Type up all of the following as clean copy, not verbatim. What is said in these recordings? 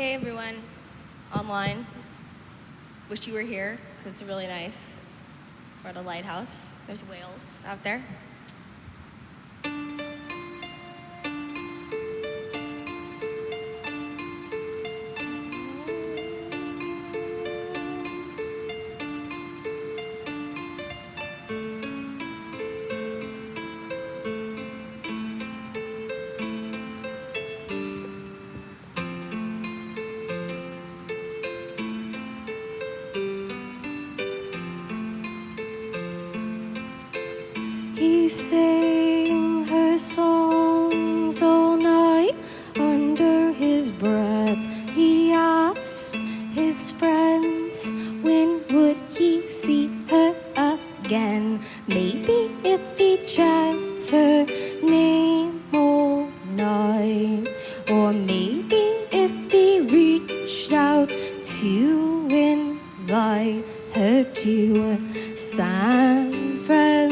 Hey everyone, online. Wish you were here, because it's really nice. We're at a lighthouse. There's whales out there. He sang her songs all night under his breath. He asked his friends when would he see her again. Maybe if he chants her name all night, or maybe if he reached out to invite her to San Francisco.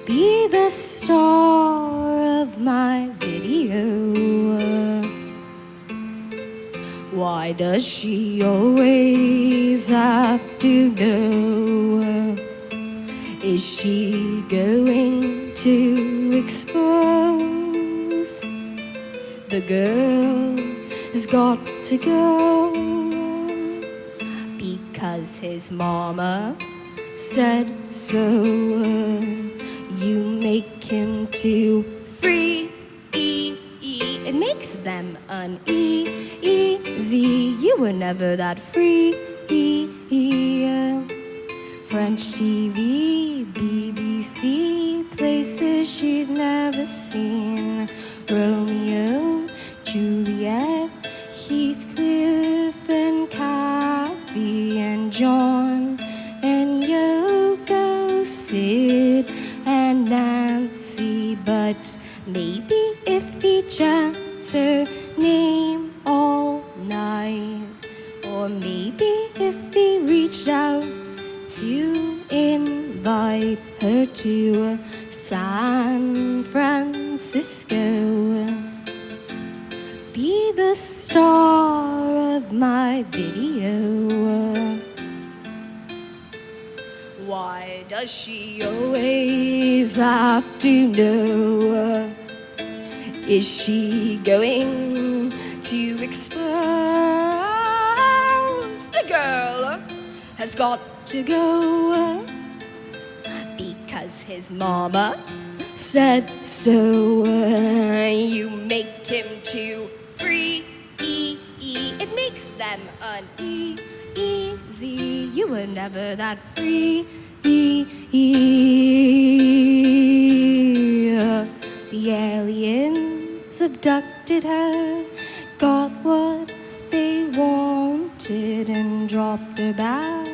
Be the star of my video. Why does she always have to know? Is she going to expose? The girl has got to go because his mama said so. You make him too free. It makes them uneasy. You were never that free. French TV, BBC, places she'd never seen. Romeo, Juliet, Heathcliff and Kathy and John and Yoko, Sid and Nancy. But maybe if he chants her name all night, or maybe if he reached out to invite her to San Francisco. Be the star of my video. Why does she always have to know? Is she going to expose? The girl has got to go because his mama said so. You make him too free. It makes them uneasy. You were never that free. The aliens abducted her, got what they wanted and dropped her back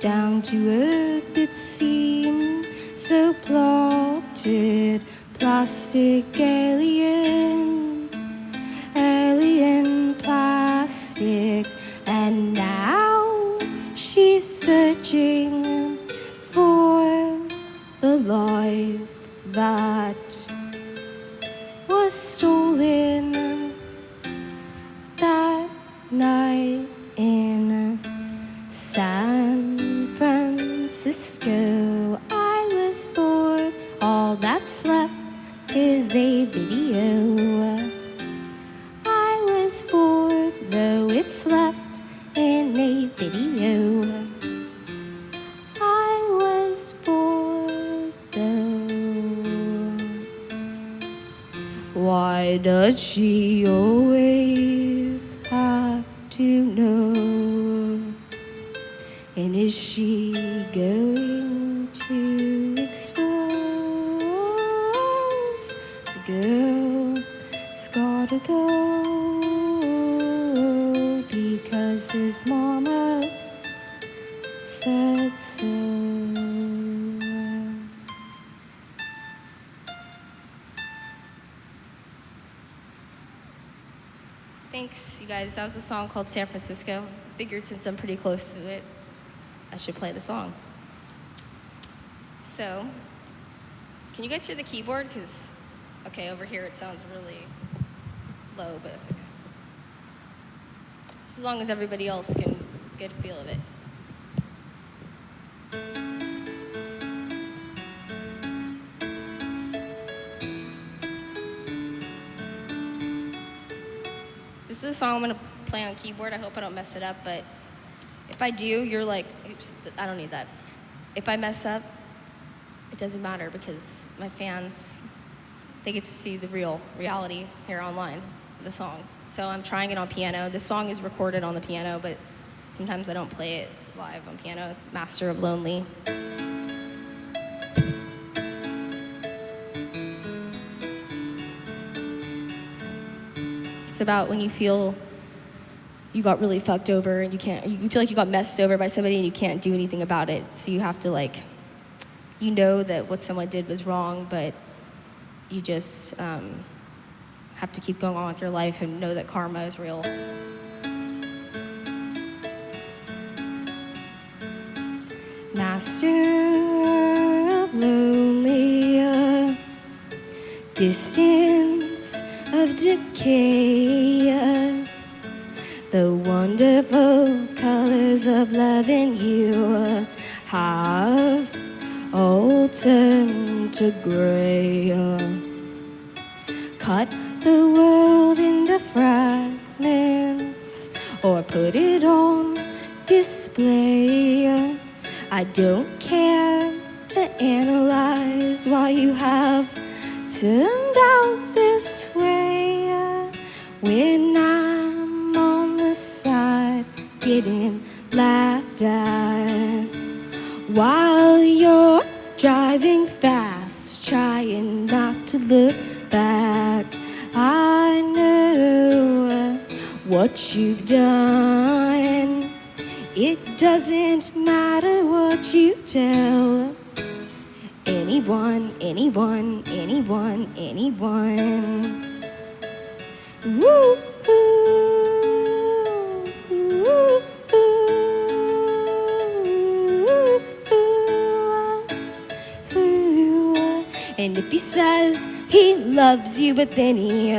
down to earth. It seemed so plotted. Plastic alien, alien plastic. And now she's searching for the life that was stolen that night in San Francisco. I was bored, all that's left is a video. I was bored, though it's left in a video. I was bored, though. Why does she always have to know? And is she going to expose? The girl's gotta go because his mama said so. Thanks, you guys. That was a song called San Francisco. Figured since I'm pretty close to it, I should play the song. So, can you guys hear the keyboard? Because, okay, over here it sounds really low, but that's okay. As long as everybody else can get a feel of it. This is a song I'm gonna play on keyboard. I hope I don't mess it up, but if I do, you're like, oops, I don't need that. If I mess up, it doesn't matter because my fans, they get to see the real reality here online of the song. So I'm trying it on piano. This song is recorded on the piano, but sometimes I don't play it live on piano. It's Master of Lonely. It's about when you feel you got really fucked over and you feel like you got messed over by somebody and you can't do anything about it. So you have to you know that what someone did was wrong, but you just have to keep going on with your life and know that karma is real. Master of lonely, distance of decay, the wonderful colors of love in you have all turned to gray. Cut the world into fragments or put it on display. I don't care to analyze why you have turned out this way. When I'm on the side getting laughed at, while you're driving fast, trying not to look back, I know what you've done. It doesn't matter what you tell anyone, anyone, anyone, anyone. Woo, and if he says he loves you, but then he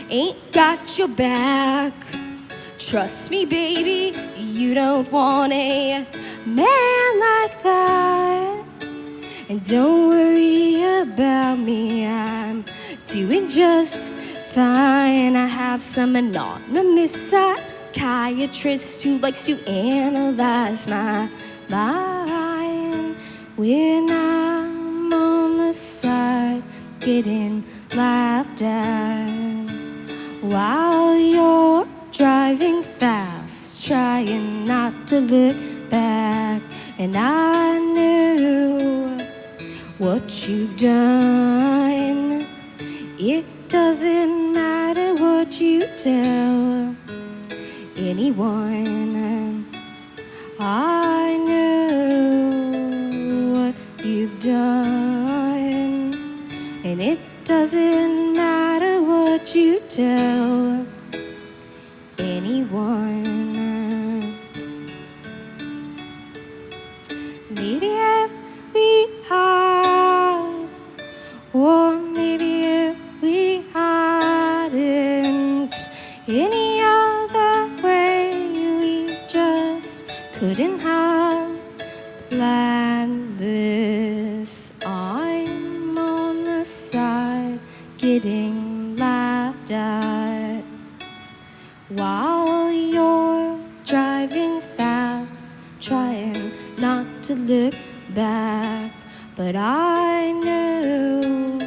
ain't got your back, trust me, baby, you don't want a man like that. And don't worry about me, I'm doing just fine. I have some anonymous psychiatrist who likes to analyze my mind. When I'm on the side getting laughed at, while you're driving fast, trying not to look back, and I knew what you've done. It doesn't matter what you tell anyone. I know what you've done, and it doesn't matter what you tell anyone. Maybe if we had, or maybe if we hadn't, any other way we just couldn't have planned this. I'm on the side getting laughed at, while you're driving fast, trying not to look back. But I know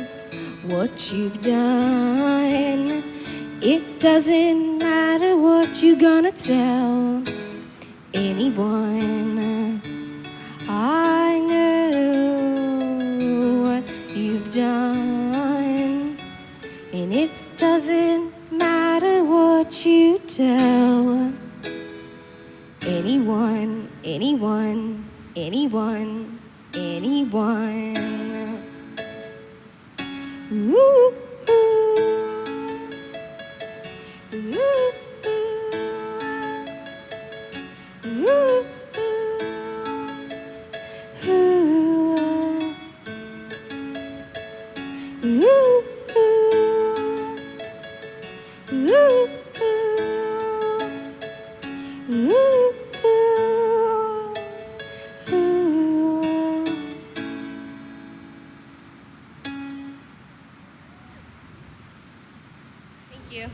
what you've done. It doesn't matter what you're gonna tell anyone. I know what you've done, and it doesn't matter what you tell anyone, anyone, anyone, anyone. Ooh, ooh, ooh, ooh, ooh, ooh, ooh, ooh. Thank you.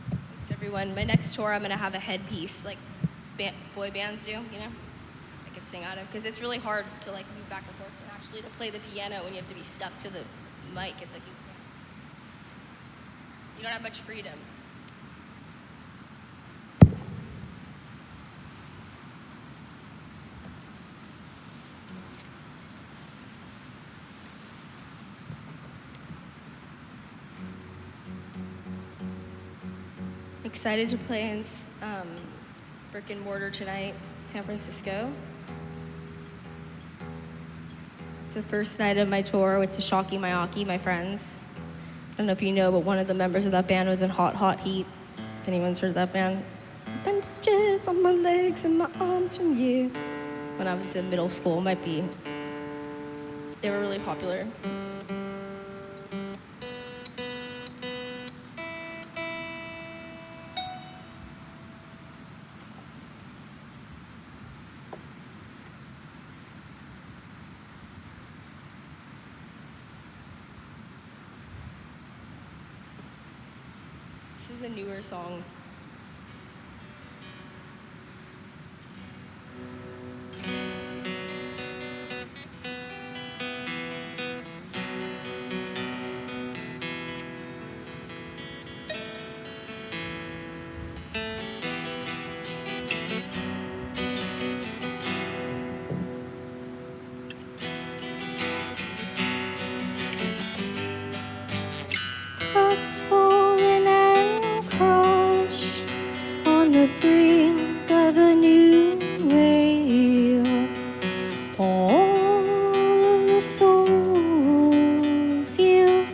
Thanks, everyone. My next tour, I'm going to have a headpiece like boy bands do, you know? I could sing out of, because it's really hard to like move back and forth and actually to play the piano when you have to be stuck to the mic. It's like you don't have much freedom. Excited to play in brick and mortar tonight, San Francisco. It's the first night of my tour with Tashaki Mayaki, my friends. I don't know if you know, but one of the members of that band was in Hot Hot Heat. If anyone's heard of that band. Bandages on my legs and my arms from you. When I was in middle school, they were really popular. This is a newer song. Crestfallen and crushed on the brink of a new wave. All of the souls you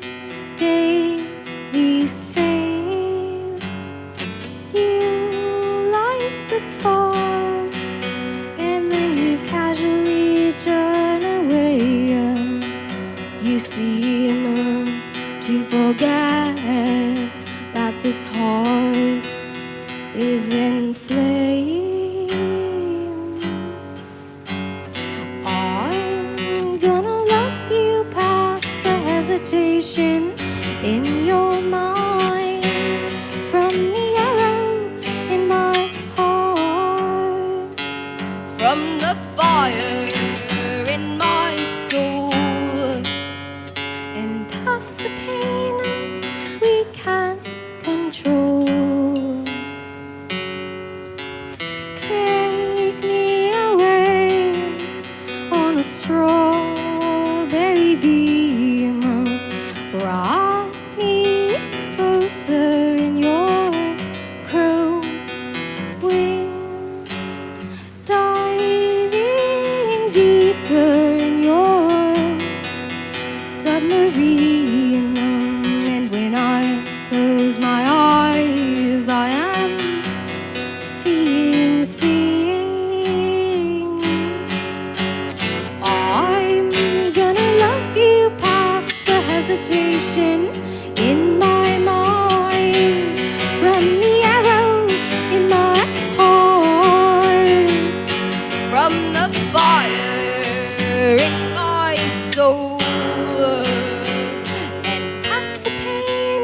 daily save, you light the spark, and then you casually turn away. You seem to forget that this heart is in flames. I'm gonna love you past the hesitation in your mind, from the arrow in my heart, from the fire in my soul, and past the pain we can't control. Take me away on a strawberry beam, brought me closer in your crow wings, diving deeper in your submarine. And when I close my eyes, I am seeing things. I'm gonna love you past the hesitation in my mind, from the arrow in my heart, from the fire in my soul, and past the pain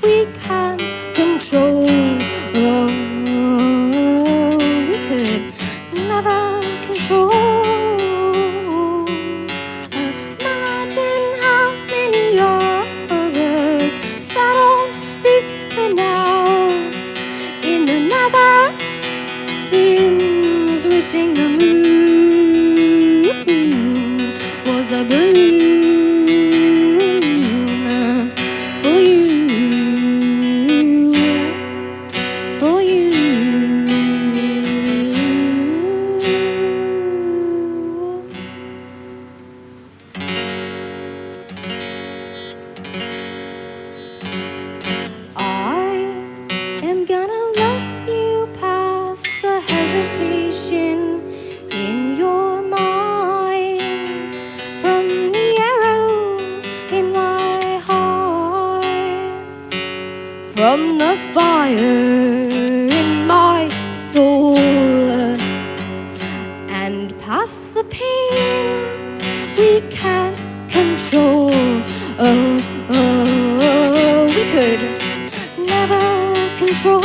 we can't control. Oh, we could never control. Imagine how many others sat on this canal in the nether winds, wishing the moon was a balloon for you, for you. I am gonna love you past the hesitation in your mind, from the arrow in my heart, from the fire in my soul. Oh, we could never control.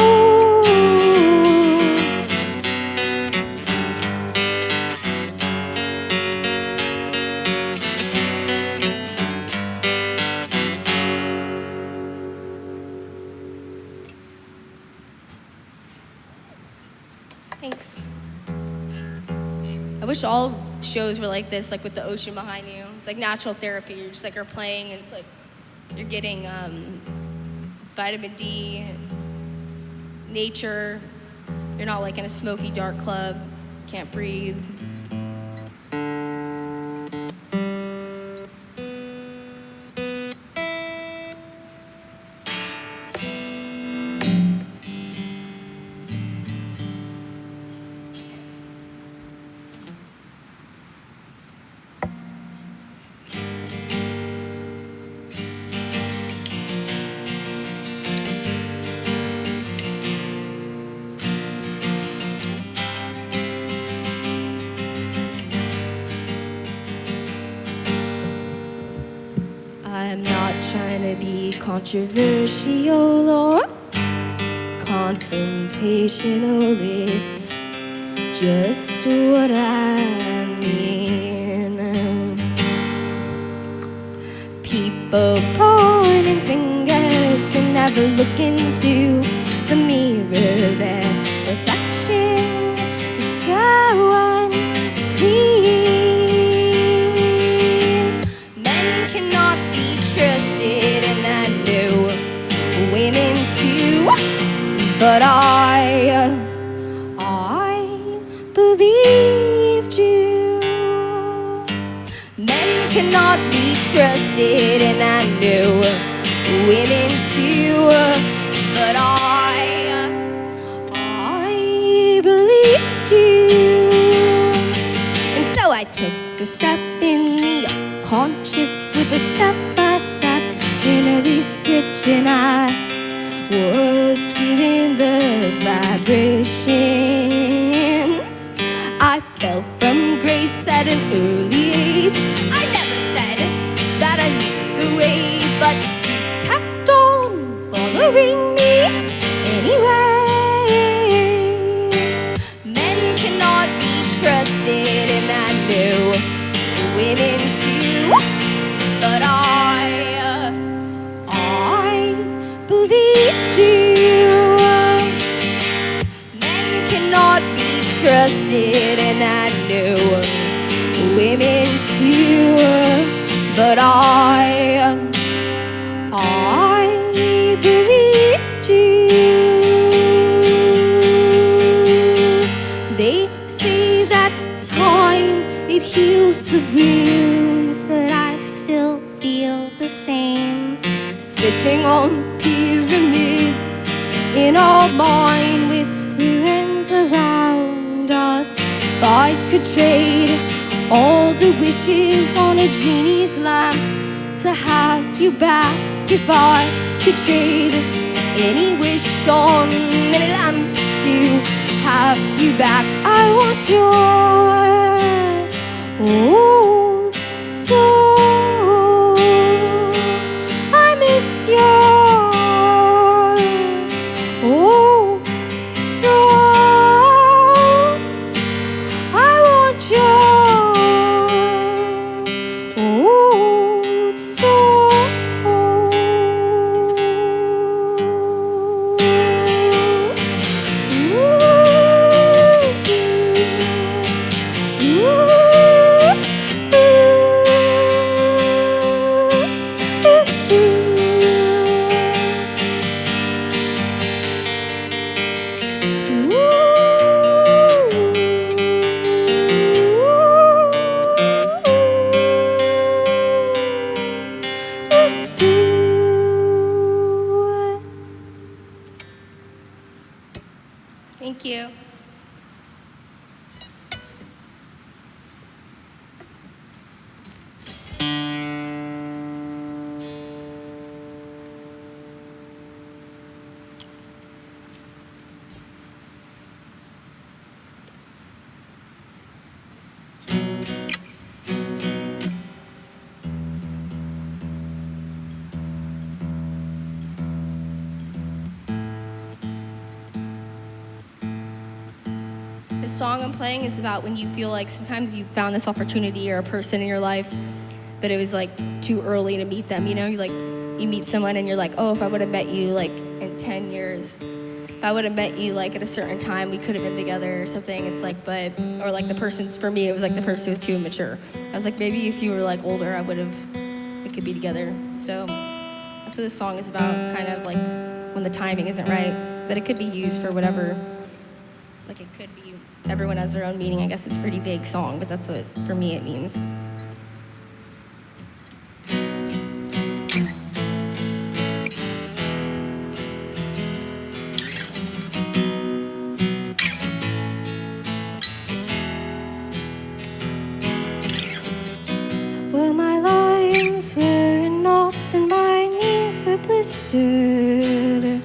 Thanks. I wish all shows were like this, like with the ocean behind you. It's like natural therapy. You're just like are playing, and it's like you're getting vitamin D, nature. You're not like in a smoky, dark club. Can't breathe. I'm not trying to be controversial or confrontational. It's just what I mean. People pointing fingers can never look into the mirror. Their reflection is so unclean. Men cannot be trusted, and I know women too. But I believed you. Men cannot be trusted, and I know women too. But I believed you. And so I took a step in the unconscious with a step by step inner switch, and I was feeling the vibrations. I fell from grace at an early age. I never said that I knew the way, but kept on following me anyway. Men cannot be trusted, and I know women too. But I believed you. Men cannot be trusted, and I know women too. But I believed you. They say that time, it heals the wounds, but I still feel the same. Sitting on pyramids in our mind with ruins around us. If I could trade all the wishes on a genie's lamp to have you back, if I could trade any wish on any lamp to have you back, I want your old soul. I miss your old soul. I want your old soul. Thank you. The song I'm playing is about when you feel like sometimes you found this opportunity or a person in your life, but it was like too early to meet them. You meet someone and you're like, oh, if I would have met you like in 10 years, if I would have met you like at a certain time, we could have been together or something. It's like, or like the person's, for me, it was like the person was too immature. I was like, maybe if you were like older, we could be together. So that's what this song is about, kind of like when the timing isn't right, but it could be used for whatever, like it could be, everyone has their own meaning. I guess it's a pretty vague song, but that's what, for me, it means. Well, my lines were in knots and my knees were blistered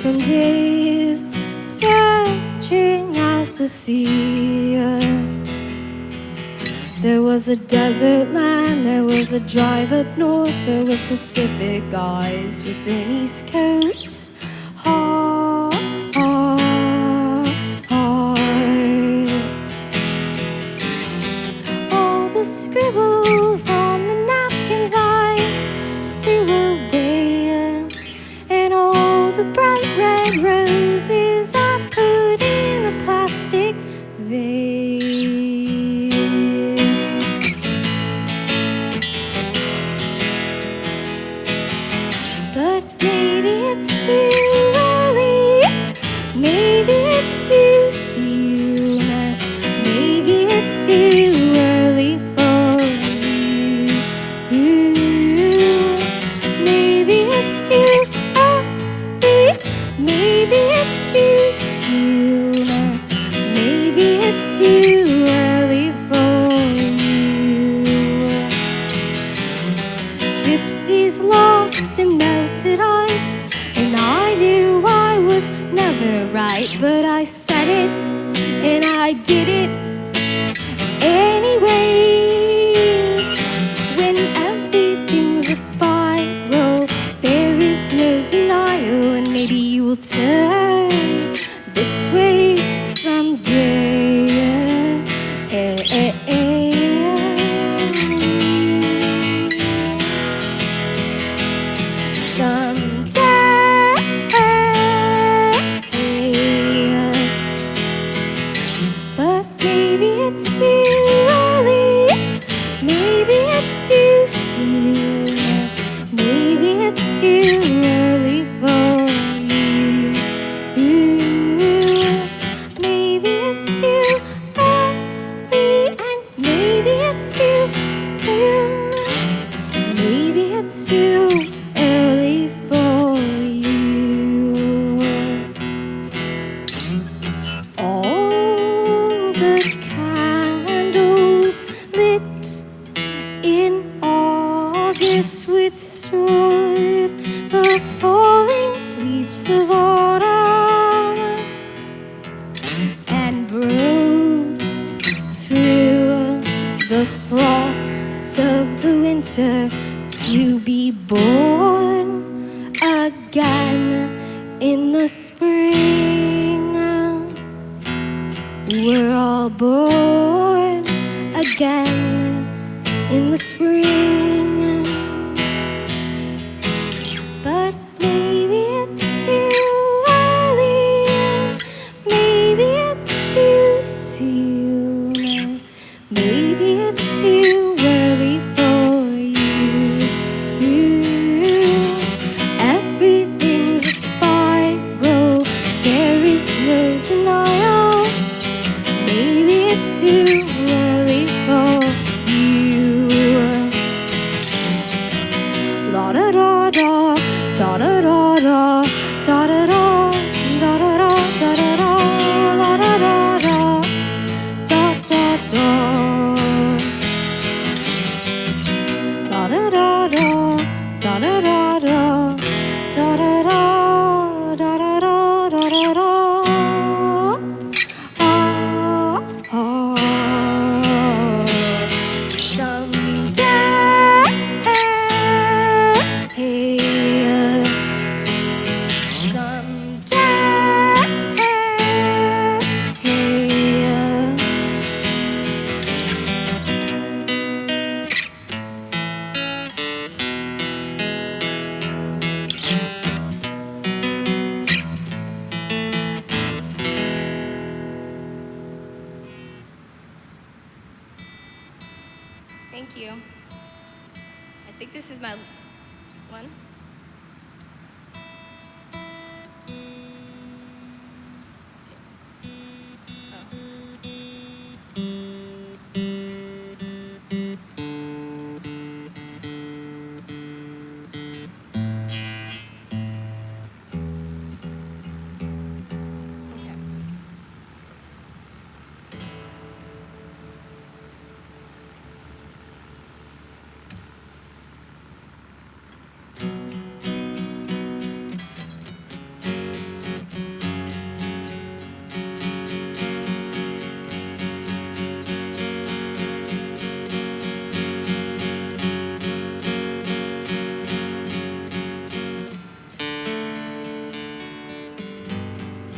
from days searching out the sea. There was a desert land, there was a drive up north, there were Pacific guys with an East Coast heart. All the scribbles on the napkins I threw away, and all the bright red roses I put in a plastic vase. But maybe it's too early, maybe it's too soon, maybe it's too early for you. Maybe it's too early, maybe it's too soon, maybe it's too early for you. Gypsies lost in melted ice, and I knew I was never right, but I said it and I did it anyways. When everything's a spiral, there is no denial, and maybe you will turn this way someday. But maybe it's too early, maybe it's too soon, maybe it's too early for you. Maybe it's too early, and maybe it's too soon, maybe it's too early for you. All the candles lit in August withstood the falling leaves of autumn and broke through the frost of the winter to be born again in the spring. We're all born again in the spring. But maybe it's too early, maybe it's too soon, maybe it's too early for you. Everything's a spiral, there is no denial. Maybe it's too early for you.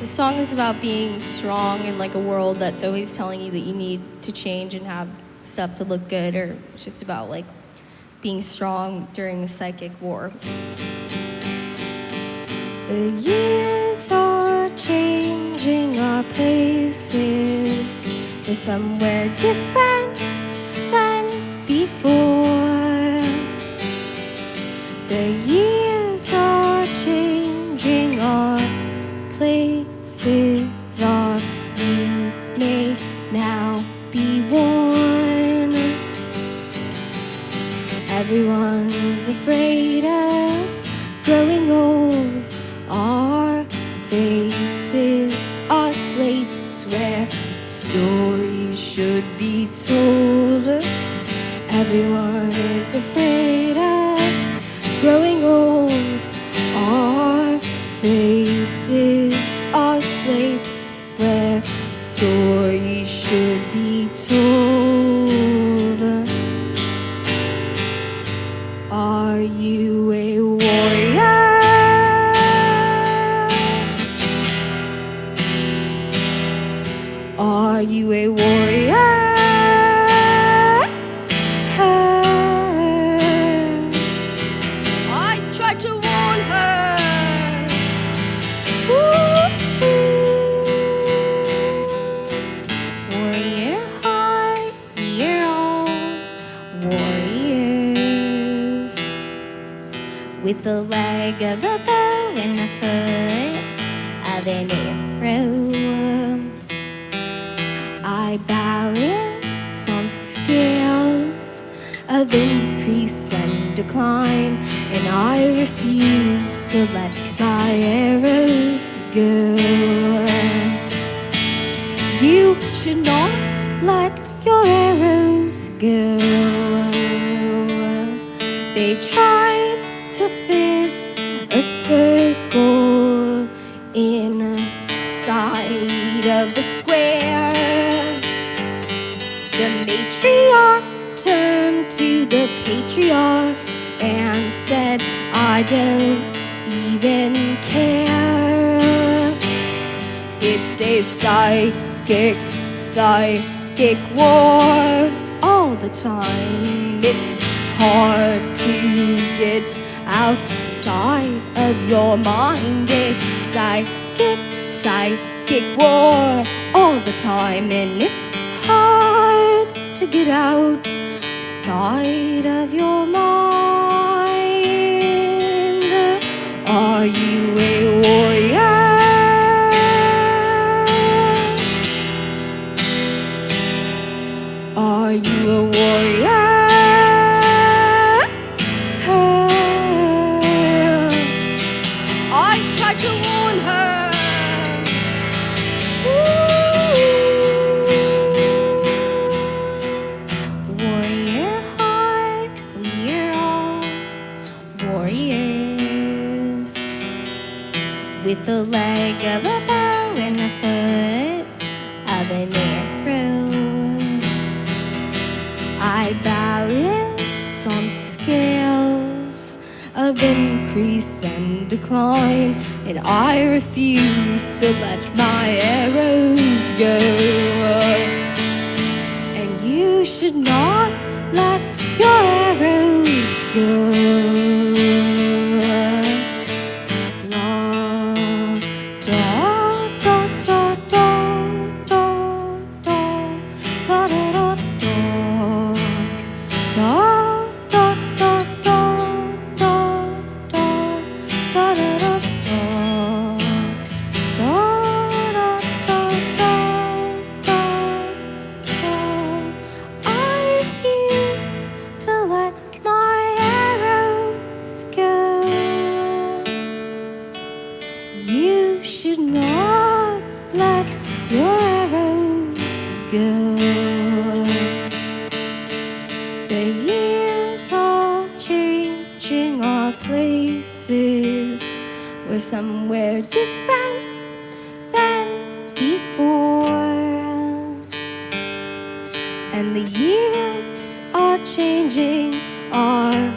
The song is about being strong in like a world that's always telling you that you need to change and have stuff to look good, or it's just about like being strong during a psychic war. The years are changing our places. We're somewhere different than before. The years are changing our places. Our youth may now be worn. Everyone's afraid of growing old. Our faces are slates where stories should be told. Everyone is afraid of growing old. Our faces are slates where stories should be told. Are you a warrior? Are you a warrior? I tried to warn her. Warrior heart, we're all warriors. With the leg of a bow and the foot of an arrow, I balance on scales of increase and decline, and I refuse to let my arrows go. You should not let your arrows go. They tried to fit a circle inside of a square. The matriarch turned to the patriarch and said, I don't even care. It's a psychic war all the time. It's hard to get outside of your mind. It's psychic war all the time, and it's hard to get outside of your mind. Are you a warrior? Are you a warrior? I tried to warn her. Warrior heart, we're all warriors. With the leg of a bow and the foot of an arrow, I balance on scales of increase and decline, and I refuse to let my arrows go. And you should not let your arrows go. I refuse to let my arrows go. You should not let your arrows go. The years are changing our places. We're somewhere different than before. And the years are changing our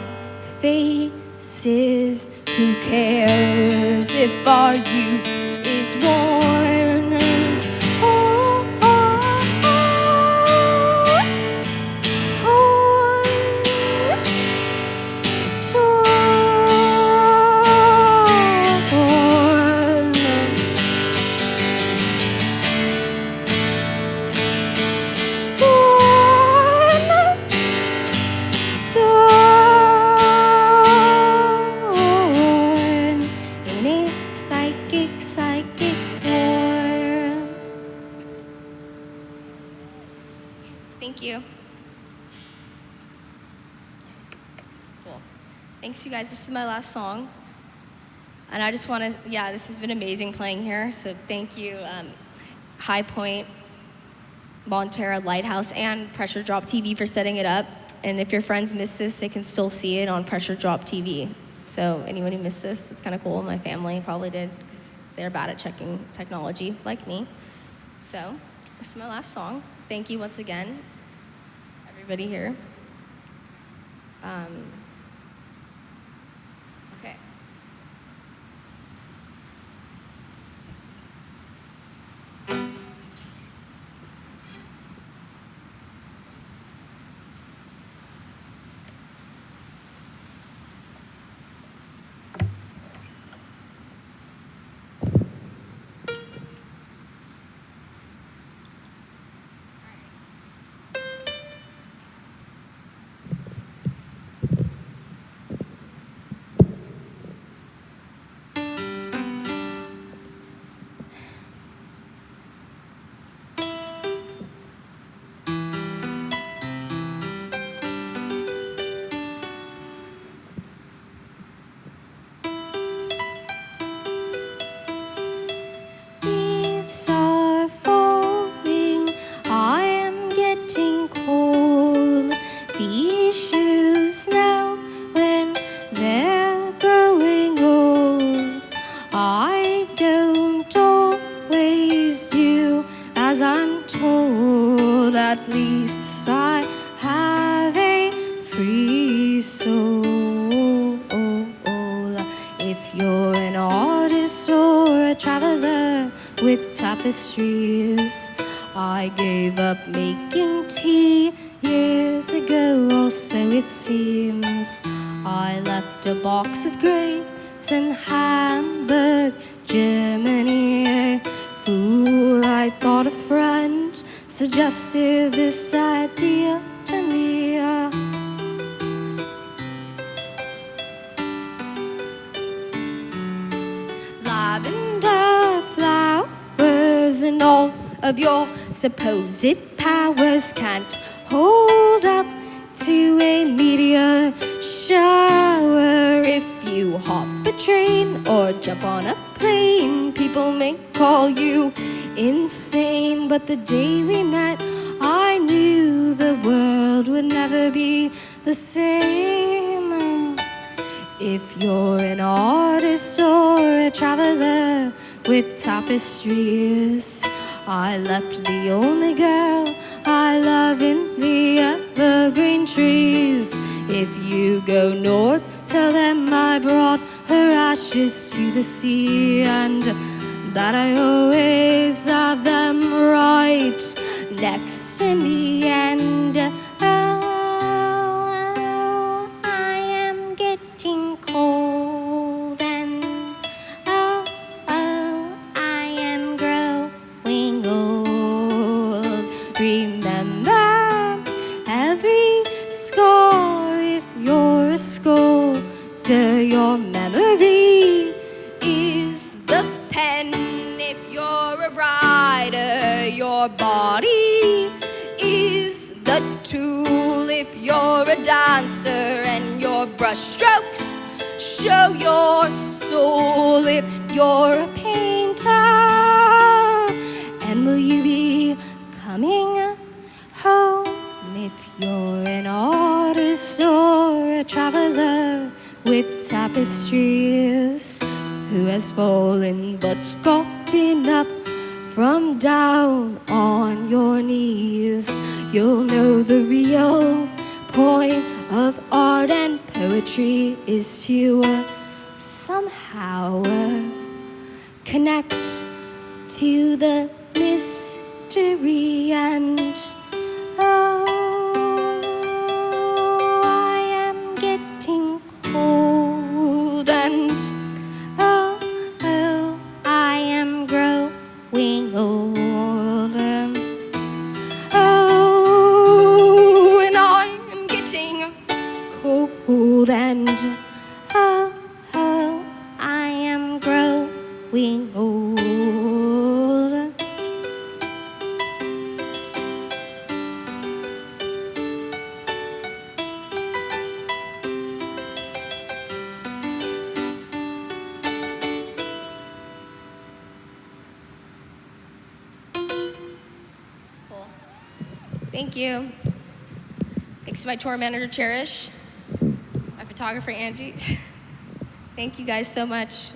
faces. Who cares if our youth is worn? you. Cool. Thanks, you guys. This is my last song. And I just want to, yeah, this has been amazing playing here. So thank you, High Point, Montera Lighthouse, and PressureDrop.tv for setting it up. And if your friends missed this, they can still see it on PressureDrop.tv. So anyone who missed this, it's kind of cool. My family probably did because they're bad at checking technology like me. So this is my last song. Thank you once again, everybody here. Okay. Leaves are falling, I am getting cold. These shoes know when they're growing old. I don't always do as I'm told, at least I have a free soul. If you're an artist or a traveler with tapestries, I gave up making tea years ago, or so it seems. I left a box of grapes in Hamburg, Germany. Fool, I thought a friend suggested this idea to me. Lavender flowers and all of your supposed powers can't hold up to a meteor shower. If you hop a train or jump on a plane, people may call you insane. But the day we met, I knew the world would never be the same. If you're an artist or a traveler with tapestries, I left the only girl I love in the evergreen trees. If you go north, tell them I brought her ashes to the sea, and that I always have them right next to me. And I am getting cold, and I am growing old. Remember every scar if you're a sculptor. Your memory is the pen. If you're a writer, your body is the tool. If you're a dancer and your brushstrokes show your soul. If you're a painter, and will you be coming home? If you're an artist or a traveler with tapestries, who has fallen but gotten up from down on your knees, you'll know the real point of art and poetry is to somehow connect to the mystery. And I am getting cold, and I am growing old. And I am getting cold, and I am growing old. Thank you. Thanks to my tour manager, Cherish, my photographer, Angie. Thank you guys so much.